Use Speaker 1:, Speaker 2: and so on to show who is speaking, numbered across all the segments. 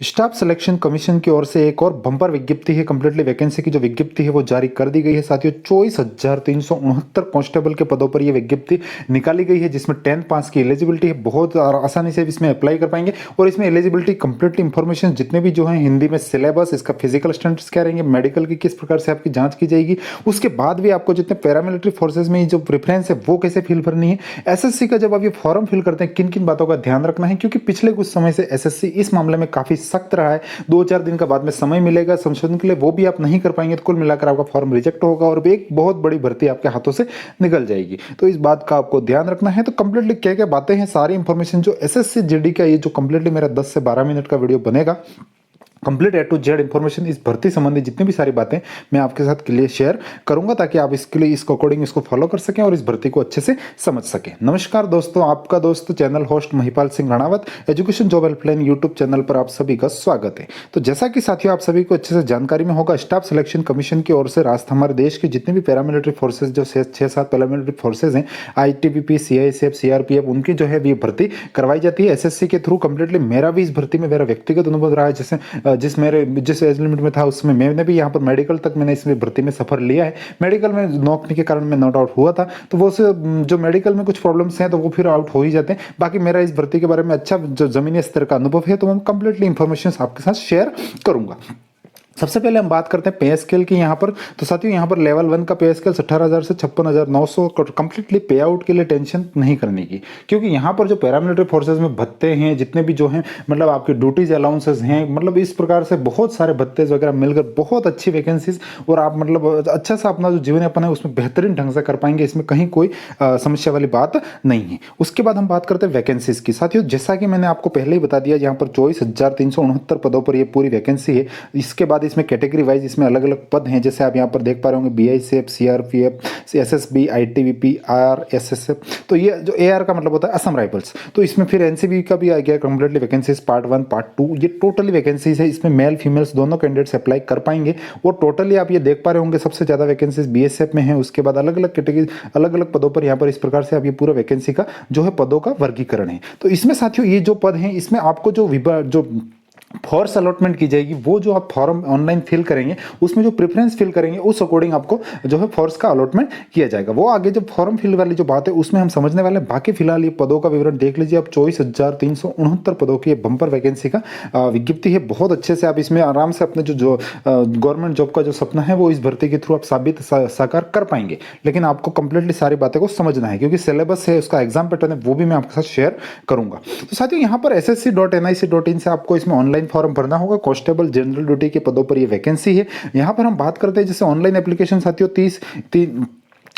Speaker 1: Staff selection commission की ओर से एक और बम्पर विज्ञप्ति है। कंप्लीटली वैकेंसी की जो विज्ञप्ति है वो जारी कर दी गई है। साथियों 24,369 कांस्टेबल के पदों पर ये विज्ञप्ति निकाली गई है, जिसमें 10th पास की एलिजिबिलिटी है। बहुत आसानी से इसमें अप्लाई कर पाएंगे और इसमें एलिजिबिलिटी कंप्लीटली इंफॉर्मेशन जितने भी जो है हिंदी में सिलेबस, इसका फिजिकल स्टैंडर्ड्स क्या रहेंगे, मेडिकल की किस प्रकार से आपकी जांच की जाएगी, उसके बाद भी आपको जितने पैरामिलिट्री फोर्सेज में जो प्रेफरेंस है वो कैसे फिल करनी है, एसएससी का जब आप ये फॉर्म फिल करते हैं किन किन बातों का ध्यान रखना है, क्योंकि पिछले कुछ समय से एसएससी इस मामले में काफी सख्त रहा है। 2-4 दिन का बाद में समय मिलेगा संशोधन के लिए, वो भी आप नहीं कर पाएंगे तो कुल मिलाकर आपका फॉर्म रिजेक्ट होगा और एक बहुत बड़ी भर्ती आपके हाथों से निकल जाएगी। तो इस बात का आपको ध्यान रखना है। तो कंप्लीटली क्या क्या बातें हैं, सारी इंफॉर्मेशन जो एसएससी जीडी का ये जो कंप्लीटली मेरा 10 से 12 मिनट का वीडियो बनेगा, complete A to Z information इस भर्ती संबंधी जितनी भी सारी बातें मैं आपके साथ क्लियर शेयर करूंगा, ताकि आप इसके लिए इसको अकॉर्डिंग इसको फॉलो कर सकें और इस भर्ती को अच्छे से समझ सकें। नमस्कार दोस्तों, आपका दोस्त channel host Mahipal Singh Ranawat, education job helpline YouTube channel पर आप सभी का स्वागत है। तो जैसा कि साथियों आप सभी को अच्छे से जानकारी में होगा, स्टाफ सिलेक्शन कमीशन की ओर से राष्ट्र हमारे देश के जितने भी पैरामिलिट्री फोर्सेज जो 6-7 पैरामिलिट्री फोर्सेज हैं, आईटीबीपी, सीआईएसएफ, सीआरपीएफ, उनकी जो है ये भर्ती करवाई जाती है एसएससी के थ्रू। कंप्लीटली मेरा भी इस भर्ती में मेरा व्यक्तिगत अनुभव रहा है। जैसे जिस एज लिमिट में था उसमें मैंने भी यहाँ पर मेडिकल तक मैंने इसमें भर्ती में सफर लिया है। मेडिकल में नौकरी के कारण मैं नॉट आउट हुआ था, तो वो जो मेडिकल में कुछ प्रॉब्लम्स हैं तो वो फिर आउट हो ही जाते हैं। बाकी मेरा इस भर्ती के बारे में अच्छा जो जमीनी स्तर का अनुभव है, तो मैं कंप्लीटली इंफॉर्मेशन आपके साथ शेयर करूंगा। सबसे पहले हम बात करते हैं पे स्केल की यहाँ पर। तो साथियों यहाँ पर लेवल 1 का पे स्केल 18,000 से 56,900। कंप्लीटली पे आउट के लिए टेंशन नहीं करने की, क्योंकि यहाँ पर जो पैरामिलिट्री फोर्सेज में भत्ते हैं जितने भी जो हैं, मतलब आपके ड्यूटीज अलाउंसेस हैं, मतलब इस प्रकार से बहुत सारे भत्ते वगैरह मिलकर बहुत अच्छी वैकेंसीज और आप मतलब अच्छा सा अपना जो जीवन यापन है उसमें बेहतरीन ढंग से कर पाएंगे। इसमें कहीं कोई समस्या वाली बात नहीं है। उसके बाद हम बात करते हैं वैकेंसीज की। साथियों जैसा कि मैंने आपको पहले ही बता दिया, यहाँ पर 24,369 पदों पर यह पूरी वैकेंसी है। इसके बाद इसमें कैटेगरी वाइज इसमें अलग अलग पद हैं, जैसे आप यहाँ पर देख पा रहे होंगे बीआईसीएफ, सीआरपीएफ, एसएसबी, आईटीबीपी, आरएसएसएफ। तो ये जो एआर का मतलब होता है असम राइफल्स, तो इसमें फिर एनसीबी का भी आ गया कंप्लीटली वैकेंसीज पार्ट 1 पार्ट 2। ये टोटली वैकेंसीज है, इसमें मेल फीमेल्स दोनों कैंडिडेट्स अप्लाई कर पाएंगे। और टोटली आप ये देख पा रहे होंगे सबसे ज्यादा वैकेंसीज बीएसएफ में है। उसके बाद अलग अलग कैटेगरी अलग अलग पदों पर यहाँ पर इस प्रकार से आप ये पूरा वैकेंसी का जो है पदों का वर्गीकरण है। तो इसमें साथियों ये जो पद हैं, इसमें आपको जो फोर्स अलॉटमेंट की जाएगी, वो जो आप फॉर्म ऑनलाइन फिल करेंगे उसमें जो प्रेफरेंस फिल करेंगे उस अकॉर्डिंग आपको जो है फोर्स का अलॉटमेंट किया जाएगा। वो आगे जब फॉर्म फिल वाली जो बात है उसमें हम समझने वाले हैं। बाकी फिलहाल ये पदों का विवरण देख लीजिए आप। 24,369 पदों की बंपर वैकेंसी का विज्ञप्ति है। बहुत अच्छे से आप इसमें आराम से अपने जो गवर्नमेंट जॉब का जो सपना है वो इस भर्ती के थ्रू आप साबित साकार कर पाएंगे। लेकिन आपको कंप्लीटली सारी बातें को समझना है, क्योंकि सिलेबस है, उसका एग्जाम पैटर्न है, वो भी मैं आपके साथ शेयर करूंगा। तो साथियों यहाँ पर ssc.nic.in से आपको इसमें ऑनलाइन फॉर्म भरना होगा। कांस्टेबल जनरल ड्यूटी के पदों पर ये वैकेंसी है। यहां पर हम बात करते हैं जैसे ऑनलाइन एप्लीकेशन साथियों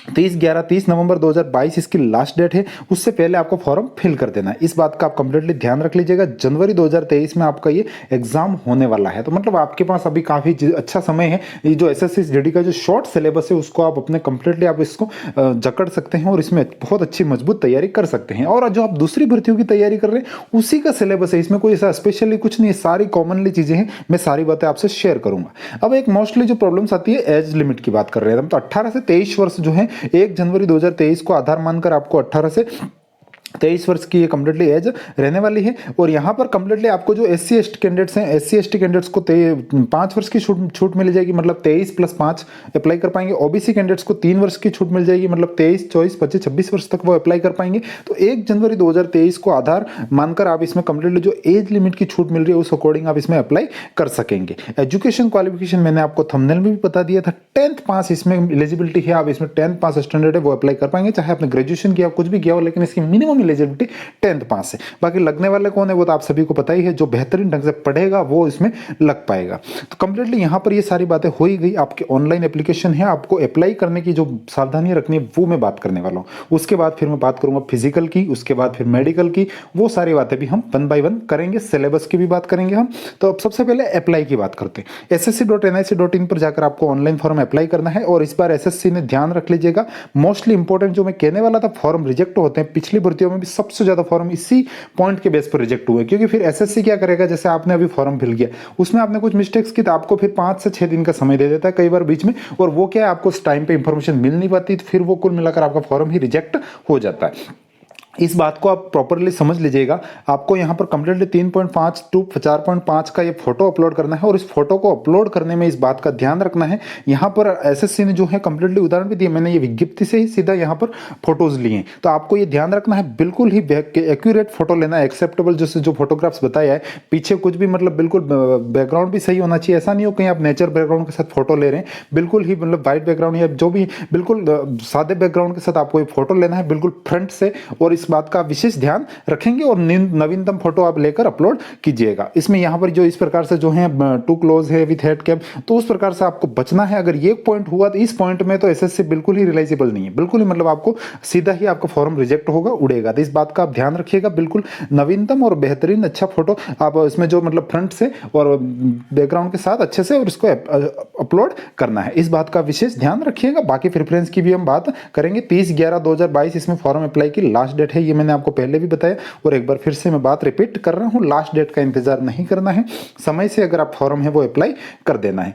Speaker 1: 30 नवंबर 2022 इसकी लास्ट डेट है। उससे पहले आपको फॉर्म फिल कर देना है। इस बात का आप कंप्लीटली ध्यान रख लीजिएगा। जनवरी 2023 में आपका ये एग्जाम होने वाला है, तो मतलब आपके पास अभी काफी अच्छा समय है। ये जो एसएससी जीडी का जो शॉर्ट सिलेबस है उसको आप अपने कंप्लीटली आप इसको जकड़ सकते हैं और इसमें बहुत अच्छी मजबूत तैयारी कर सकते हैं। और जो आप दूसरी भर्तियों की तैयारी कर रहे हैं उसी का सिलेबस है, इसमें कोई ऐसा स्पेशली कुछ नहीं है, सारी कॉमनली चीजें हैं। मैं सारी बातें आपसे शेयर करूंगा। अब एक मोस्टली जो प्रॉब्लम्स आती है एज लिमिट की बात कर रहे हैं, तो 18 से 23 वर्ष जो है 1 जनवरी 2023 को आधार मानकर आपको 18 से 23 वर्ष की ये कंप्लीटली एज रहने वाली है। और यहाँ पर कंप्लीटली आपको जो SC ST कैंडिडेट्स हैं, SC ST कैंडिडेट्स को 5 वर्ष की छूट मिल जाएगी, मतलब 23 + 5 अप्लाई कर पाएंगे। ओबीसी कैंडिडेट्स को 3 वर्ष की छूट मिल जाएगी, मतलब 23, 24, 25, 26 वर्ष तक वो अप्लाई कर पाएंगे। तो 1 जनवरी 2023 को आधार मानकर आप इसमें कंप्लीटली जो एज लिमिट की छूट मिल रही है उस अकॉर्डिंग आप इसमें अप्लाई कर सकेंगे। एजुकेशन क्वालिफिकेशन मैंने आपको थंबनेल में भी बता दिया था। 10th पास इसमें एलिजिबिलिटी है, आप इसमें 10th पास स्टैंडर्ड है वो अप्लाई कर पाएंगे, चाहे आपने ग्रेजुएशन किया कुछ भी किया हो, लेकिन इसकी मिनिमम एलिजिबिलिटी 10th पास है। बाकी लगने वाले कौन है वो तो आप सभी को पता ही है, जो बेहतरीन ढंग से पढ़ेगा वो इसमें लग पाएगा। तो कंप्लीटली यहाँ पर ये सारी बातें हो ही गई। आपके ऑनलाइन एप्लीकेशन है, आपको अप्लाई करने की जो सावधानियां रखनी है वो मैं बात करने वाला हूँ। उसके बाद फिर मैं बात करूंगा फिजिकल की, उसके बाद फिर मेडिकल की, वो सारी बातें भी हम 1 by 1 करेंगे। सिलेबस की भी बात करेंगे हम। तो अब सबसे पहले अप्लाई की बात करते हैं। ssc.nic.in पर जाकर आपको ऑनलाइन फॉर्म अप्लाई करना है। और इस बार एसएससी ने ध्यान रख लीजिएगा, मोस्टली इंपॉर्टेंट जो मैं कहने वाला था, फॉर्म रिजेक्ट होते हैं। पिछली भर्तियों में भी सबसे ज्यादा फॉर्म इसी पॉइंट के बेस पर रिजेक्ट हुए, क्योंकि फिर एसएससी क्या करेगा, जैसे आपने अभी फॉर्म फिल किया उसमें आपने कुछ मिस्टेक्स की तो आपको फिर 5 से 6 दिन का समय दे देता है कई बार बीच में, और वो क्या है आपको टाइम पे इंफॉर्मेशन मिल नहीं पाती, तो फिर वो कुल मिलाकर आपका फॉर्म ही रिजेक्ट हो जाता है। इस बात को आप प्रॉपरली समझ लीजिएगा। आपको यहाँ पर कंप्लीटली 3.5 टू 4.5 का ये फोटो अपलोड करना है और इस फोटो को अपलोड करने में इस बात का ध्यान रखना है। यहाँ पर एसएससी ने जो है कंप्लीटली उदाहरण भी दिया, मैंने ये विज्ञप्ति से ही सीधा यहाँ पर फोटोज लिए, तो आपको ये ध्यान रखना है बिल्कुल ही एक्यूरेट फोटो लेना है, एक्सेप्टेबल जैसे जो फोटोग्राफ्स बताया है, पीछे कुछ भी मतलब बिल्कुल बैकग्राउंड भी सही होना चाहिए, ऐसा नहीं हो कहीं आप नेचर बैकग्राउंड के साथ फोटो ले रहे हैं, बिल्कुल ही मतलब व्हाइट बैकग्राउंड या जो भी बिल्कुल सादे बैकग्राउंड के साथ आपको ये फोटो लेना है बिल्कुल फ्रंट से, और इस बात का विशेष ध्यान रखेंगे और नवीनतम फोटो आप लेकर अपलोड कीजिएगा। इसमें यहाँ पर जो इस प्रकार से जो है टू क्लोज है विथ हेड कैप, तो उस प्रकार से आपको बचना है। अगर ये पॉइंट हुआ तो इस पॉइंट में तो एसएससी बिल्कुल ही रिलाइजेबल नहीं है, बिल्कुल ही मतलब आपको सीधा ही आपका फॉर्म रिजेक्ट होगा, उड़ेगा। तो इस बात का आप ध्यान रखिएगा, बिल्कुल नवीनतम और बेहतरीन अच्छा फोटो आप इसमें जो मतलब फ्रंट से और बैकग्राउंड के साथ अच्छे से और इसको अपलोड करना है, इस बात का विशेष ध्यान रखिएगा। बाकी प्रेफरेंस की भी हम बात करेंगे। 30/11/2022 इसमें फॉर्म अप्लाई की लास्ट डेट है, ये मैंने आपको पहले भी बताया और एक बार फिर से मैं बात रिपीट कर रहा हूं, लास्ट डेट का इंतजार नहीं करना है, समय से अगर आप फॉर्म है वो अप्लाई कर देना है।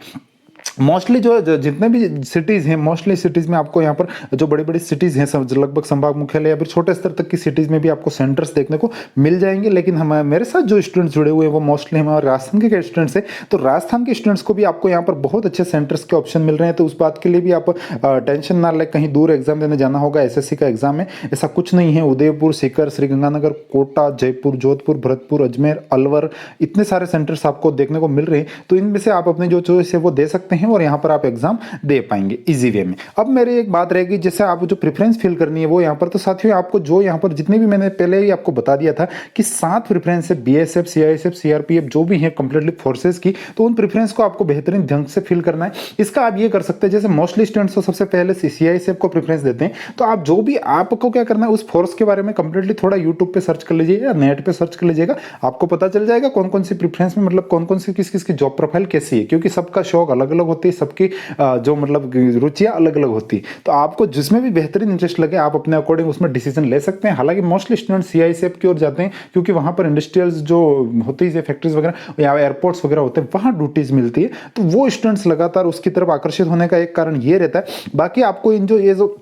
Speaker 1: मोस्टली जो जितने भी सिटीज़ हैं, मोस्टली सिटीज़ में आपको यहाँ पर जो बड़ी बड़ी सिटीज़ हैं सब लगभग संभाग मुख्यालय या फिर छोटे स्तर तक की सिटीज़ में भी आपको सेंटर्स देखने को मिल जाएंगे। लेकिन हम मेरे साथ जो स्टूडेंट्स जुड़े हुए हैं वो मोस्टली हमारे राजस्थान के स्टूडेंट्स हैं, तो राजस्थान के स्टूडेंट्स को भी आपको यहाँ पर बहुत अच्छे सेंटर्स के ऑप्शन मिल रहे हैं। तो उस बात के लिए भी आप टेंशन ना ले कहीं दूर एग्जाम देने जाना होगा, एसएससी का एग्जाम है, ऐसा कुछ नहीं है। उदयपुर, सीकर, श्रीगंगानगर, कोटा, जयपुर, जोधपुर, भरतपुर, अजमेर, अलवर, इतने सारे सेंटर्स आपको देखने को मिल रहे हैं। तो इनमें से आप अपनी जो चॉइस है वो दे सकते हैं और यहाँ पर आप एग्जाम दे पाएंगे इजी वे में। अब मेरी एक बात रहेगी, जैसे आप जो प्रेफरेंस फिल करनी है वो यहाँ पर, तो साथियों आपको जो यहाँ पर जितने भी मैंने पहले ही आपको बता दिया था कि 7 प्रेफरेंस है, बीएसएफ, सीआईएसएफ, सीआरपीएफ जो भी है कंप्लीटली फोर्सेस की, तो उन प्रेफरेंस को आपको बेहतरीन ढंग से फिल करना है। इसका आप ये कर सकते हैं, जैसे मोस्टली स्टूडेंट्स तो सबसे पहले सीआईएसएफ को प्रेफरेंस देते हैं, तो आप जो भी आपको क्या करना है उस फोर्स के बारे में कंप्लीटली थोड़ा यूट्यूब पे सर्च कर लीजिए या नेट पे सर्च कर लीजिएगा, आपको पता चल जाएगा कौन कौन सी प्रेफरेंस में मतलब कौन कौन सी किस किस की जॉब प्रोफाइल कैसी है, क्योंकि सबका शौक अलग अलग होती है, सबकी जो मतलब रुचियां अलग अलग होती है। तो आपको जिसमें भी बेहतरीन इंटरेस्ट लगे आप अपने अकॉर्डिंग उसमें डिसीजन ले सकते हैं। हालांकि मोस्टली स्टूडेंट सीआईएसएफ की ओर जाते हैं क्योंकि वहां पर इंडस्ट्रियल्स जो होती है, फैक्ट्रीज वगैरह या एयरपोर्ट्स वगैरह होते हैं, वहां ड्यूटीज मिलती है, तो वो स्टूडेंट्स लगातार उसकी तरफ आकर्षित होने का एक कारण ये रहता है। बाकी आपको इन जो ये जो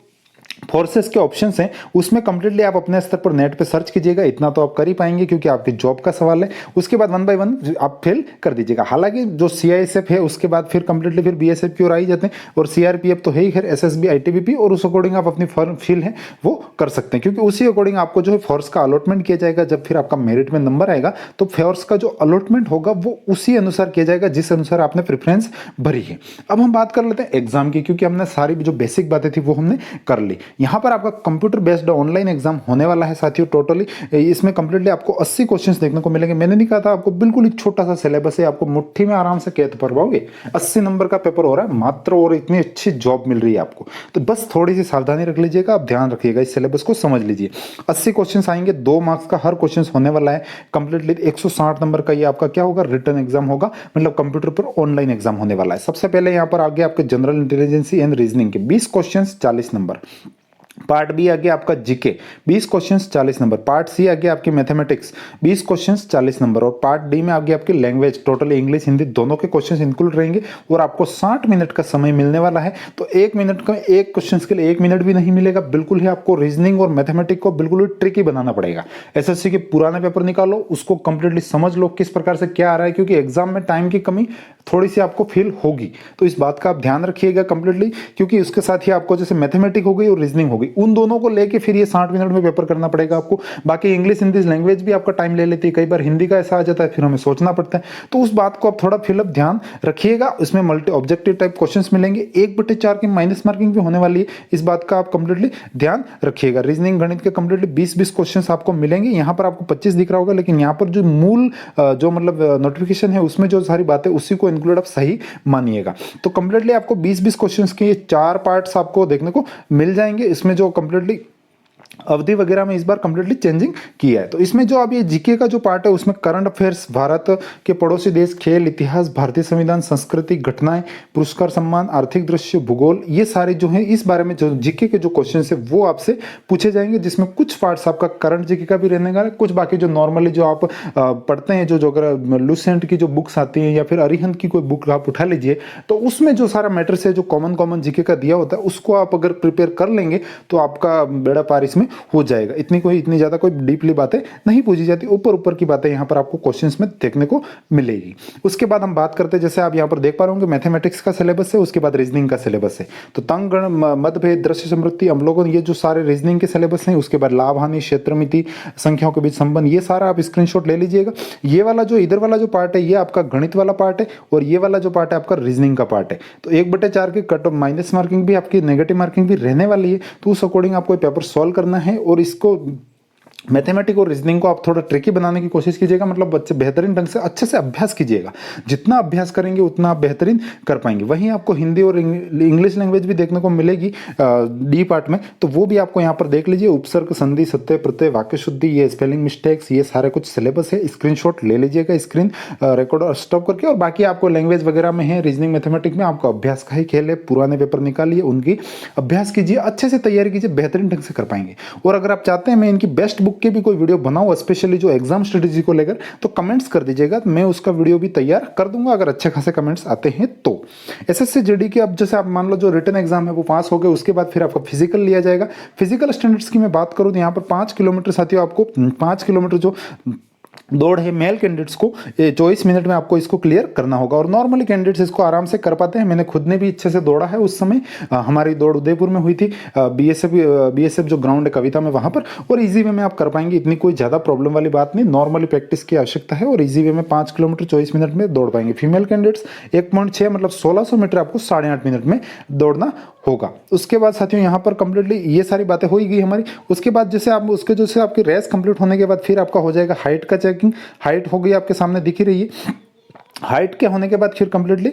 Speaker 1: फोर्सेस के ऑप्शंस हैं उसमें कंप्लीटली आप अपने स्तर पर नेट पे सर्च कीजिएगा, इतना तो आप कर ही पाएंगे क्योंकि आपकी जॉब का सवाल है। उसके बाद 1 बाय 1 आप फिल कर दीजिएगा। हालांकि जो सीआईएसएफ है उसके बाद फिर कंप्लीटली फिर बीएसएफ की ओर आई जाते हैं और सीआरपीएफ तो है ही, खैर एसएसबी, आईटीबीपी, और उस अकॉर्डिंग आप अपनी फॉर्म फिल है वो कर सकते हैं क्योंकि उसी अकॉर्डिंग आपको जो है फोर्स का अलॉटमेंट किया जाएगा। जब फिर आपका मेरिट में नंबर आएगा तो फोर्स का जो अलॉटमेंट होगा वो उसी अनुसार किया जाएगा जिस अनुसार आपने प्रेफरेंस भरी है। अब हम बात कर लेते हैं एग्जाम की, क्योंकि हमने सारी जो बेसिक बातें थी वो हमने कर ली। यहाँ पर आपका कंप्यूटर बेस्ड ऑनलाइन एग्जाम होने वाला है साथियों। टोटली इसमें कंप्लीटली आपको 80 क्वेश्चंस देखने को मिलेंगे। मैंने नहीं कहा था आपको बिल्कुल ही छोटा सा सिलेबस है, आपको मुट्ठी में आराम से कैद कर पाओगे। 80 नंबर का पेपर हो रहा है मात्र, और इतनी अच्छी जॉब मिल रही है आपको, तो बस थोड़ी सी सावधानी रख लीजिएगा, आप ध्यान रखिएगा, इस सिलेबस को समझ लीजिए। 80 क्वेश्चन आएंगे, 2 मार्क्स का हर क्वेश्चन होने वाला है। कंप्लीटली 160 नंबर का ये आपका क्या होगा, रिटन एग्जाम होगा, मतलब कंप्यूटर पर ऑनलाइन एग्जाम होने वाला है। सबसे पहले यहाँ पर आगे आपके जनरल इंटेलिजेंस एंड रीजनिंग के 20 क्वेश्चन 40 नंबर। पार्ट बी आगे आपका जीके 20 क्वेश्चंस 40 नंबर। पार्ट सी आगे आपके मैथमेटिक्स 20 क्वेश्चंस 40 नंबर। और पार्ट डी में आगे आपकी लैंग्वेज, टोटली इंग्लिश हिंदी दोनों के क्वेश्चंस इंक्लूड रहेंगे और आपको 60 मिनट का समय मिलने वाला है। तो 1 मिनट का एक क्वेश्चंस के लिए 1 मिनट भी नहीं मिलेगा, बिल्कुल ही आपको रीजनिंग और मैथमेटिक्स को बिल्कुल ही ट्रिकी बनाना पड़ेगा। एसएससी के पुराने पेपर निकालो, उसको कंप्लीटली समझ लो किस प्रकार से क्या आ रहा है, क्योंकि एग्जाम में टाइम की कमी थोड़ी सी आपको फील होगी, तो इस बात का आप ध्यान रखिएगा कंप्लीटली, क्योंकि उसके साथ ही आपको जैसे मैथमेटिक्स हो गई और रीजनिंग हो गई, उन दोनों को लेके फिर ये 60 मिनट में पेपर करना पड़ेगा आपको। बाकी इंग्लिश हिंदी लैंग्वेज भी आपका टाइम ले लेती है, कई बार हिंदी का ऐसा आ जाता है फिर हमें सोचना पड़ता है, तो उस बात को आप थोड़ा फिलअप ध्यान रखिएगा। इसमें मल्टी ऑब्जेक्टिव टाइप क्वेश्चंस मिलेंगे, 1/4 की माइनस मार्किंग भी होने वाली है, इस बात का आप कंप्लीटली ध्यान रखिएगा। रीजनिंग गणित के कंप्लीटली 20-20 क्वेश्चंस आपको मिलेंगे। यहाँ पर आपको 25 दिख रहा होगा, लेकिन यहाँ पर जो मूल जो मतलब नोटिफिकेशन है उसमें जो सारी बातें उसी को इंक्लूड आप सही मानिएगा। तो कंप्लीटली आपको 20-20 क्वेश्चंस के 4 पार्ट्स आपको देखने को मिल जाएंगे। इसमें जो कंप्लीटली अवधि वगैरह में इस बार कंप्लीटली चेंजिंग किया है। तो इसमें जो अब ये जीके का जो पार्ट है उसमें करंट अफेयर्स, भारत के पड़ोसी देश, खेल, इतिहास, भारतीय संविधान, संस्कृति, घटनाएं, पुरस्कार, सम्मान, आर्थिक दृश्य, भूगोल, ये सारे जो है इस बारे में जो जीके के जो क्वेश्चन है वो आपसे पूछे जाएंगे, जिसमें कुछ पार्ट्स आपका करंट जीके का भी रहने का है, कुछ बाकी जो नॉर्मली जो आप पढ़ते हैं, जो लुसेंट की जो बुक्स आती हैं या फिर अरिहंत की कोई बुक आप उठा लीजिए, तो उसमें जो सारा मैटर है जो कॉमन जीके का दिया होता है उसको आप अगर प्रिपेयर कर लेंगे तो आपका बेड़ा पार इसमें हो जाएगा। इतनी ज़्यादा कोई डीपली बातें नहीं पूछी जाती, ऊपर ऊपर की बातें यहाँ पर आपको क्वेश्चंस में देखने को मिलेगी। उसके बाद हम बात करते हैं, जैसे आप यहाँ पर देख पा रहे होंगे मैथमेटिक्स का सिलेबस है, उसके बाद रीजनिंग का सिलेबस है। तो तंग गण, मतभेद, दृश्य समृद्धि, अवलोकन, ये जो सारे रीजनिंग के सिलेबस हैं। उसके बाद लाभ हानि, क्षेत्रमिति, संख्याओं के बीच संबंध, ये सारा आप स्क्रीनशॉट ले लीजिएगा। ये वाला जो इधर वाला जो पार्ट है ये आपका गणित वाला पार्ट है, और ये वाला जो पार्ट है आपका रीजनिंग का पार्ट है। तो 1/4 की कट ऑफ माइनस मार्किंग भी आपकी, नेगेटिव मार्किंग भी रहने वाली है। तो उस अकॉर्डिंग आपको पेपर सॉल्व करना है, और इसको मैथमेटिक्स और रीजनिंग को आप थोड़ा ट्रिकी बनाने की कोशिश कीजिएगा। मतलब बच्चे बेहतरीन ढंग से अच्छे से अभ्यास कीजिएगा। जितना अभ्यास करेंगे उतना आप बेहतरीन कर पाएंगे। वहीं आपको हिंदी और इंग्लिश लैंग्वेज भी देखने को मिलेगी डी पार्ट में, तो वो भी आपको यहाँ पर देख लीजिए। उपसर्ग, संधि, सत्य, प्रत्यय, वाक्य शुद्धि, ये स्पेलिंग मिस्टेक्स, ये सारे कुछ सिलेबस है। स्क्रीनशॉट ले लीजिएगा, स्क्रीन रिकॉर्ड और स्टॉप करके। और बाकी आपको लैंग्वेज वगैरह में है, रीजनिंग मैथमेटिक्स में आपको अभ्यास का ही खेल है। पुराने पेपर निकालिए, उनकी अभ्यास कीजिए, अच्छे से तैयारी कीजिए, बेहतरीन ढंग से कर पाएंगे। और अगर आप चाहते हैं मैं इनकी बेस्ट बुक के भी कोई वीडियो बनाऊं स्पेशली जो एग्जाम स्ट्रेटेजी को लेकर, तो कमेंट्स कर दीजिएगा, मैं उसका वीडियो भी तैयार कर दूंगा अगर अच्छे खासे कमेंट्स आते हैं तो। एसएससी जीडी के अब जैसे आप मान लो जो रिटन एग्जाम है वो पास हो गए, उसके बाद फिर आपका फिजिकल लिया जाएगा। फिजिकल स्टैंडर्ड्स की मैं बात करूं तो यहाँ पर 5 किलोमीटर साथियों, आपको 5 किलोमीटर जो दौड़ है मेल कैंडिडेट्स को 24 मिनट में आपको इसको क्लियर करना होगा। और नॉर्मली कैंडिडेट्स इसको आराम से कर पाते हैं। मैंने खुद ने भी अच्छे से दौड़ा है। उस समय हमारी दौड़ उदयपुर में हुई थी, बीएसएफ जो ग्राउंड है कविता में, वहां पर। और इजी वे में आप कर पाएंगे, इतनी कोई ज़्यादा प्रॉब्लम वाली बात नहीं। नॉर्मली प्रैक्टिस की आवश्यकता है, और इजी वे में 5 किलोमीटर 24 मिनट में दौड़ पाएंगे। फीमेल कैंडिडेट्स 1.6 मतलब 1600 मीटर आपको 8.5 मिनट में दौड़ना होगा। उसके बाद साथियों यहाँ पर कंप्लीटली ये सारी बातें हो ही गई हमारी। उसके बाद जैसे आप उसके जैसे आपकी रेस कंप्लीट होने के बाद फिर आपका हो जाएगा हाइट का चेकिंग। हाइट हो गई आपके सामने दिख ही रही है। हाइट के होने के बाद फिर कंप्लीटली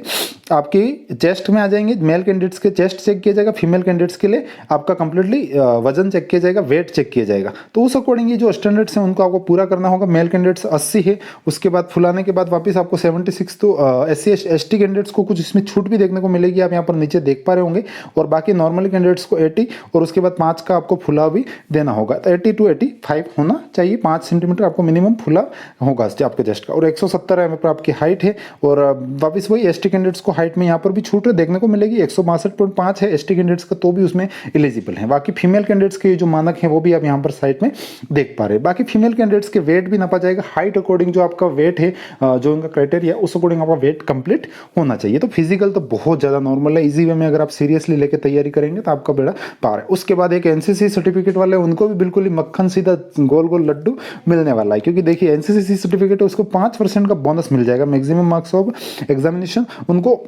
Speaker 1: आपकी चेस्ट में आ जाएंगे। मेल कैंडिडेट्स के चेस्ट चेक किया जाएगा, फीमेल कैंडिडेट्स के लिए आपका कंप्लीटली वजन चेक किया जाएगा, वेट चेक किया जाएगा। तो उस अकॉर्डिंग ये जो स्टैंडर्ड्स हैं उनको आपको पूरा करना होगा। मेल कैंडिडेट्स 80 है। उसके बाद फुलाने के बाद वापस आपको 76। तो SC ST कैंडिडेट्स को कुछ इसमें छूट भी देखने को मिलेगी, आप यहाँ पर नीचे देख पा रहे होंगे। और बाकी नॉर्मली कैंडिडेट्स को 80, और उसके बाद 5 का आपको फुला भी देना होगा। तो 80 to 85 होना चाहिए, 5 सेंटीमीटर आपको मिनिमम फुला होगा आपके चेस्ट का। और 170 mm पर आपकी हाइट है। और वापस वही ST कैंडिडेट्स को हाइट में यहाँ पर भी छूट देखने को मिलेगी। 162.5 है ST कैंडिडेट्स का, तो भी उसमें एलिजिबल है। बाकी फीमेल कैंडिडेट्स के जो मानक हैं वो भी आप यहाँ पर साइड में देख पा रहे हैं। बाकी फीमेल कैंडिडेट्स के वेट भी नापा जाएगा। हाइट अकॉर्डिंग जो आपका वेट है, जो उनका क्राइटेरिया, उस अकॉर्डिंग आपका वेट कंप्लीट होना चाहिए। तो फिजिकल तो बहुत ज़्यादा नॉर्मल है। इजी वे में अगर आप सीरियसली लेकर तैयारी करेंगे तो आपका बेड़ा पार है। उसके बाद एक NCC सर्टिफिकेट वाले, उनको भी बिल्कुल ही मक्खन सीधा गोल गोल लड्डू मिलने वाला है। क्योंकि देखिए NCC सर्टिफिकेट है, उसको 5% का बोनस मिल जाएगा। मैक्सिमम मार्क्स ऑफ एग्जामिनेशन उनको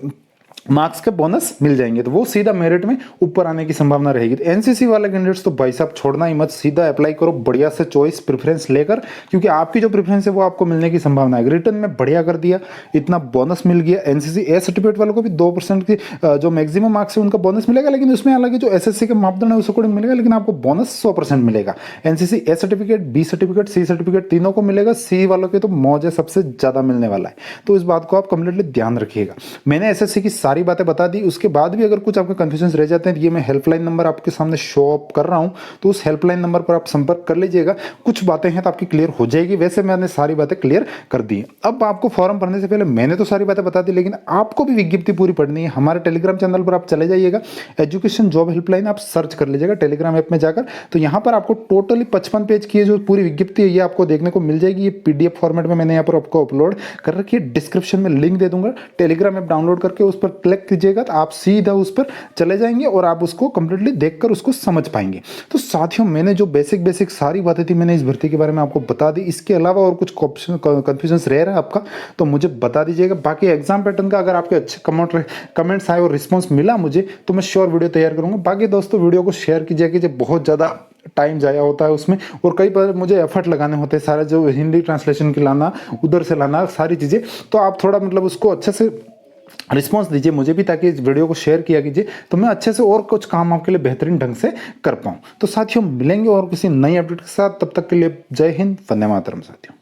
Speaker 1: मार्क्स के बोनस मिल जाएंगे, तो वो सीधा मेरिट में ऊपर आने की संभावना रहेगी। तो एनसीसी वाले कैंडिडेट्स तो भाई साहब छोड़ना ही मत, सीधा अप्लाई करो बढ़िया से चॉइस प्रेफरेंस लेकर, क्योंकि आपकी जो प्रेफरेंस है वो आपको मिलने की संभावना है। रिटर्न में बढ़िया कर दिया, इतना बोनस मिल गया। एनसीसी ए सर्टिफिकेट वालों को भी 2% की जो मैक्सिमम मार्क्स है उनका बोनस मिलेगा, लेकिन उसमें हालांकि जो एसएससी के मापदंड है उस अकॉर्डिंग मिलेगा, लेकिन आपको बोनस 100% मिलेगा। NCC A certificate, B certificate, C certificate तीनों को मिलेगा। सी वालों के तो मौजे सबसे ज्यादा मिलने वाला है, तो इस बात को आप कंप्लीटली ध्यान रखिएगा। मैंने एसएससी की सारी बातें बता दी। उसके बाद भी अगर कुछ आपके कंफ्यूजन रह जाते हैं, ये मैं हेल्पलाइन नंबर आपके सामने शो अप कर रहा हूं, तो उस हेल्पलाइन नंबर पर आप संपर्क कर लीजिएगा। कुछ बातें हैं तो आपकी क्लियर हो जाएगी। वैसे मैंने सारी बातें क्लियर कर दी। अब आपको फॉर्म भरने से पहले मैंने तो सारी बातें बता दी, लेकिन आपको भी विज्ञप्ति पूरी पढ़नी है। हमारे टेलीग्राम चैनल पर आप चले जाइएगा, एजुकेशन जॉब हेल्पलाइन आप सर्च कर लीजिएगा टेलीग्राम ऐप में जाकर। तो यहाँ पर आपको टोटली 55 पेज की जो पूरी विज्ञप्ति है ये आपको देखने को मिल जाएगी। ये पीडीएफ फॉर्मेट में मैंने यहाँ पर आपको अपलोड कर रखी है। डिस्क्रिप्शन में लिंक दे दूंगा, टेलीग्राम ऐप डाउनलोड करके उस पर क्लिक कीजिएगा तो आप सीधा उस पर चले जाएंगे और आप उसको कंप्लीटली देखकर उसको समझ पाएंगे। तो साथियों, मैंने जो बेसिक सारी बातें थी मैंने इस भर्ती के बारे में आपको बता दी। इसके अलावा और कुछ कंफ्यूजन रह रहा है आपका तो मुझे बता दीजिएगा। बाकी एग्जाम पैटर्न का अगर आपके अच्छे कमेंट्स आए और रिस्पॉन्स मिला मुझे, तो मैं श्योर वीडियो तैयार करूंगा। बाकी दोस्तों, वीडियो को शेयर कीजिए, बहुत ज़्यादा टाइम जाया होता है उसमें, और कई बार मुझे एफर्ट लगाने होते हैं सारे, जो हिंदी ट्रांसलेशन की लाना, उधर से लाना, सारी चीज़ें। तो आप थोड़ा मतलब उसको अच्छे से रिस्पॉन्स दीजिए मुझे भी, ताकि इस वीडियो को शेयर किया कीजिए, तो मैं अच्छे से और कुछ काम आपके लिए बेहतरीन ढंग से कर पाऊँ। तो साथियों, मिलेंगे और किसी नई अपडेट के साथ, तब तक के लिए जय हिंद, वंदे मातरम साथियों।